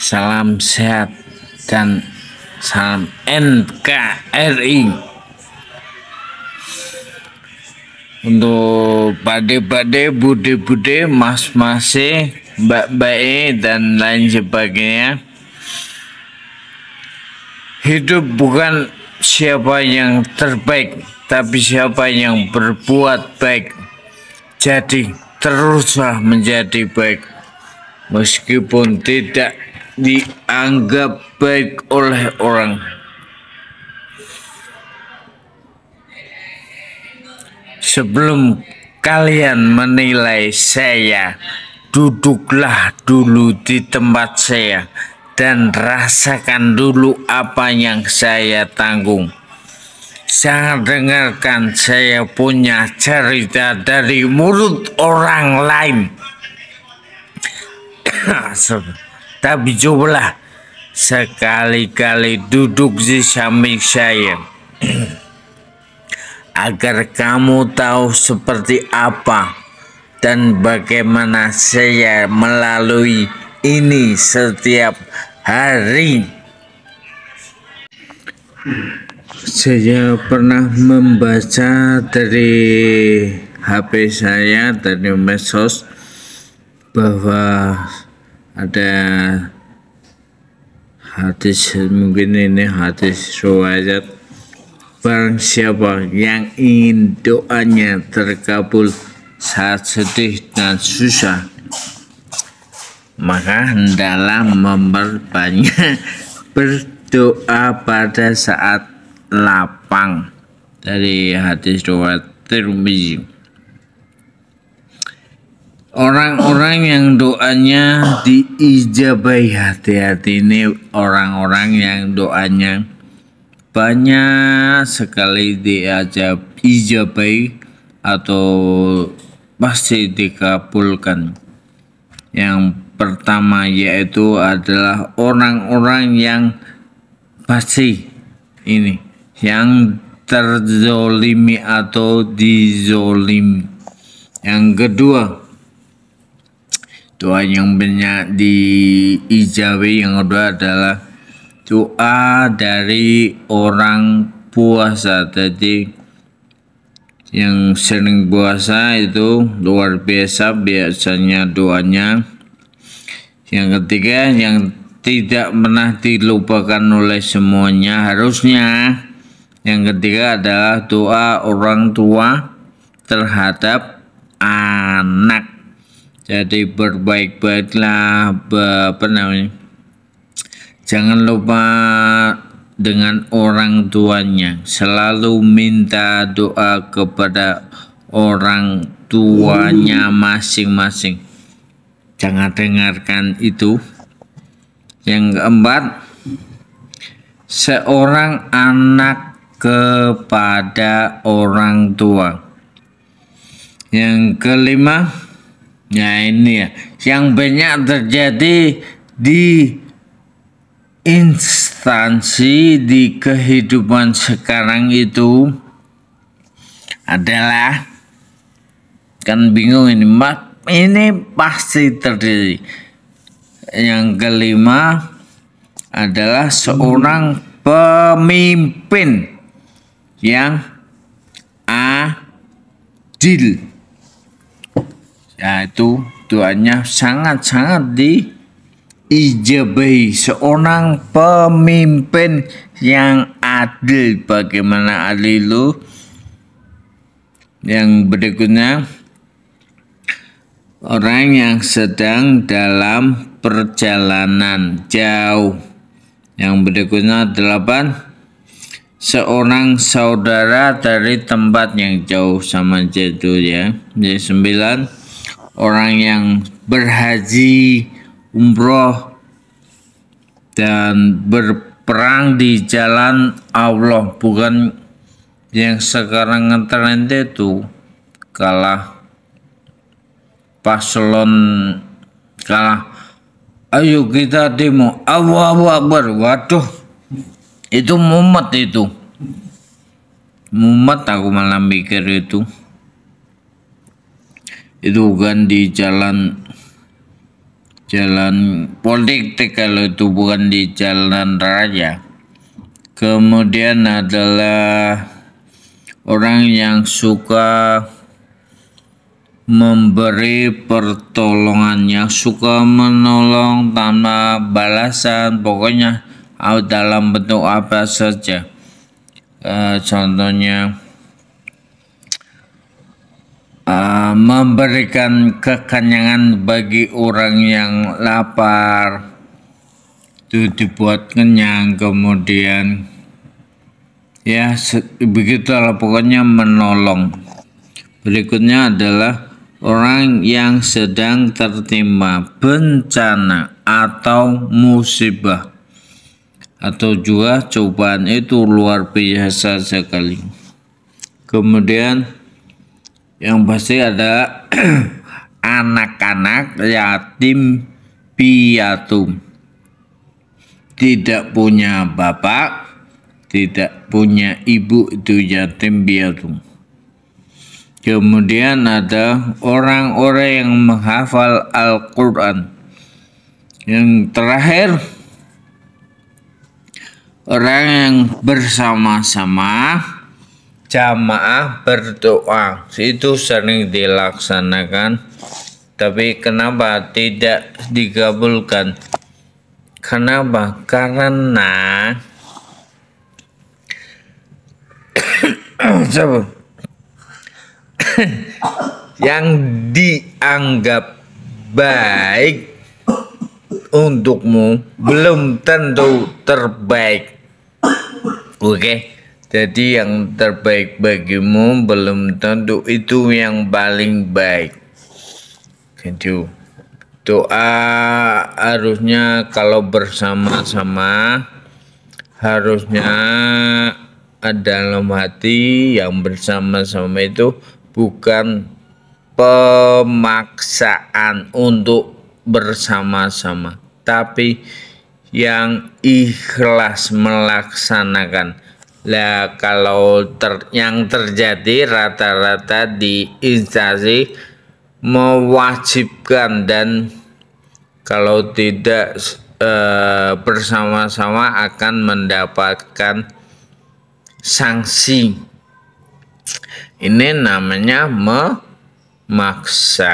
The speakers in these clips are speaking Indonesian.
Salam sehat dan salam NKRI. Untuk pade-pade, bude-bude, mas-mase, mbak-mbak dan lain sebagainya. Hidup bukan siapa yang terbaik, tapi siapa yang berbuat baik. Jadi teruslah menjadi baik, meskipun tidak dianggap baik oleh orang. Sebelum kalian menilai saya, duduklah dulu di tempat saya dan rasakan dulu apa yang saya tanggung. Jangan dengarkan saya punya cerita dari mulut orang lain. Tapi cobalah sekali-kali duduk di samping saya agar kamu tahu seperti apa dan bagaimana saya melalui ini setiap hari. Saya pernah membaca dari HP saya, dari medsos, bahwa ada hadis, mungkin ini hadis riwayat, barang siapa yang ingin doanya terkabul saat sedih dan susah, maka hendaklah memperbanyak berdoa pada saat lapang. Dari hadis riwayat Tirmizi. Orang-orang yang doanya diijabahi, hati-hati, ini orang-orang yang doanya banyak sekali diijabahi atau pasti dikabulkan. Yang pertama yaitu adalah orang-orang yang pasti ini, yang terzolimi atau dizolimi. Yang kedua, doa yang banyak diijabahi yang kedua adalah doa dari orang puasa. Jadi yang sering puasa itu luar biasa biasanya doanya. Yang ketiga, yang tidak pernah dilupakan oleh semuanya harusnya, yang ketiga adalah doa orang tua terhadap anak. Jadi berbaik-baiklah, jangan lupa dengan orang tuanya, selalu minta doa kepada orang tuanya masing-masing. Jangan dengarkan itu. Yang keempat, seorang anak kepada orang tua. Yang kelima, ya ini ya, yang banyak terjadi di instansi di kehidupan sekarang itu adalah, kan bingung ini pasti terjadi. Yang kelima adalah seorang pemimpin yang adil. Yaitu doanya sangat-sangat diijabahi, seorang pemimpin yang adil. Bagaimana adil itu? Yang berikutnya, orang yang sedang dalam perjalanan jauh. Yang berikutnya 8, seorang saudara dari tempat yang jauh, sama aja itu ya. Yang 9, orang yang berhaji, umroh, dan berperang di jalan Allah, bukan yang sekarang ngetren itu kalah paslon, kalah ayo kita demo, Allahu Akbar. Waduh, itu mumet, aku malah mikir itu bukan di jalan jalan politik kalau itu bukan di jalan raya. Kemudian adalah orang yang suka memberi pertolongan, yang suka menolong tanpa balasan, pokoknya dalam bentuk apa saja. Contohnya memberikan kekenyangan bagi orang yang lapar, itu dibuat kenyang, kemudian ya begitulah pokoknya menolong. Berikutnya adalah orang yang sedang tertimpa bencana atau musibah atau juga cobaan, itu luar biasa sekali. Kemudian yang pasti ada anak-anak yatim piatu, tidak punya bapak, tidak punya ibu, itu yatim piatu. Kemudian ada orang-orang yang menghafal Al-Quran. Yang terakhir, orang yang bersama-sama jamaah berdoa. Itu sering dilaksanakan, tapi kenapa tidak dikabulkan? Kenapa? Karena yang dianggap baik untukmu belum tentu terbaik. Oke, jadi yang terbaik bagimu belum tentu itu yang paling baik. Gitu. Doa harusnya kalau bersama-sama, harusnya dalam hati yang bersama-sama itu bukan pemaksaan untuk bersama-sama, tapi yang ikhlas melaksanakan. Lah kalau yang terjadi rata-rata di instansi mewajibkan, dan kalau tidak bersama-sama akan mendapatkan sanksi. Ini namanya memaksa.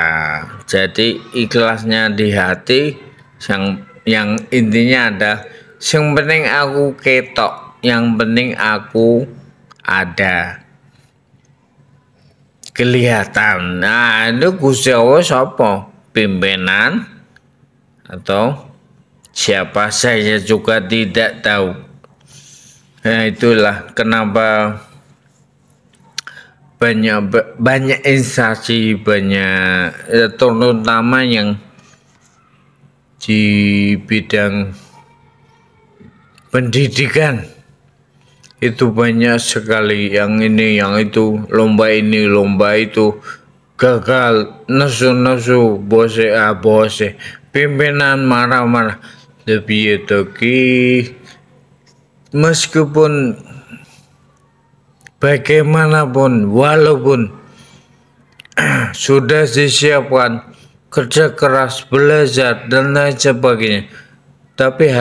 Jadi ikhlasnya di hati, yang intinya ada yang penting aku ketok, yang penting aku ada, kelihatan. Nah, itu Gusti Allah siapa? Pimpinan atau siapa saya juga tidak tahu. Nah, itulah kenapa banyak instansi, terutama yang di bidang pendidikan itu banyak sekali yang ini yang itu, lomba ini lomba itu, gagal, nesu bose pimpinan marah-marah. Lebih itu meskipun bagaimanapun, walaupun sudah disiapkan kerja keras, belajar dan lain sebagainya, tapi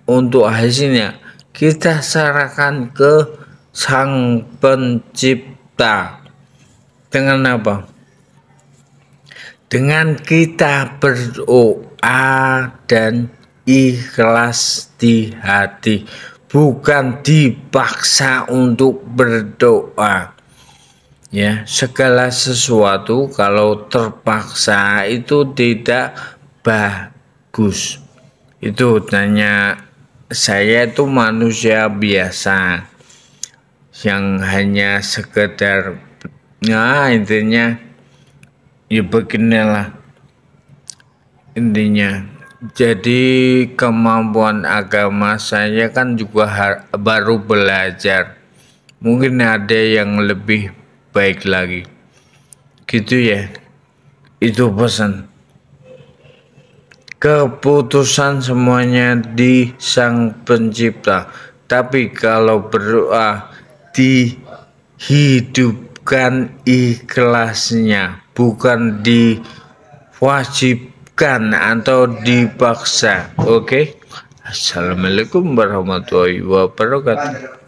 untuk hasilnya kita serahkan ke Sang Pencipta. Dengan apa? Dengan kita berdoa dan ikhlas di hati, bukan dipaksa untuk berdoa. Ya, segala sesuatu kalau terpaksa itu tidak bagus. Itu tanya saya, itu manusia biasa yang hanya sekedar, nah intinya ya beginilah intinya. Jadi kemampuan agama saya kan juga baru belajar, mungkin ada yang lebih baik lagi, gitu ya. Itu pesan. Keputusan semuanya di Sang Pencipta, tapi kalau berdoa dihidupkan ikhlasnya, bukan diwajibkan diwajibkan atau dipaksa. Oke. Assalamualaikum warahmatullahi wabarakatuh.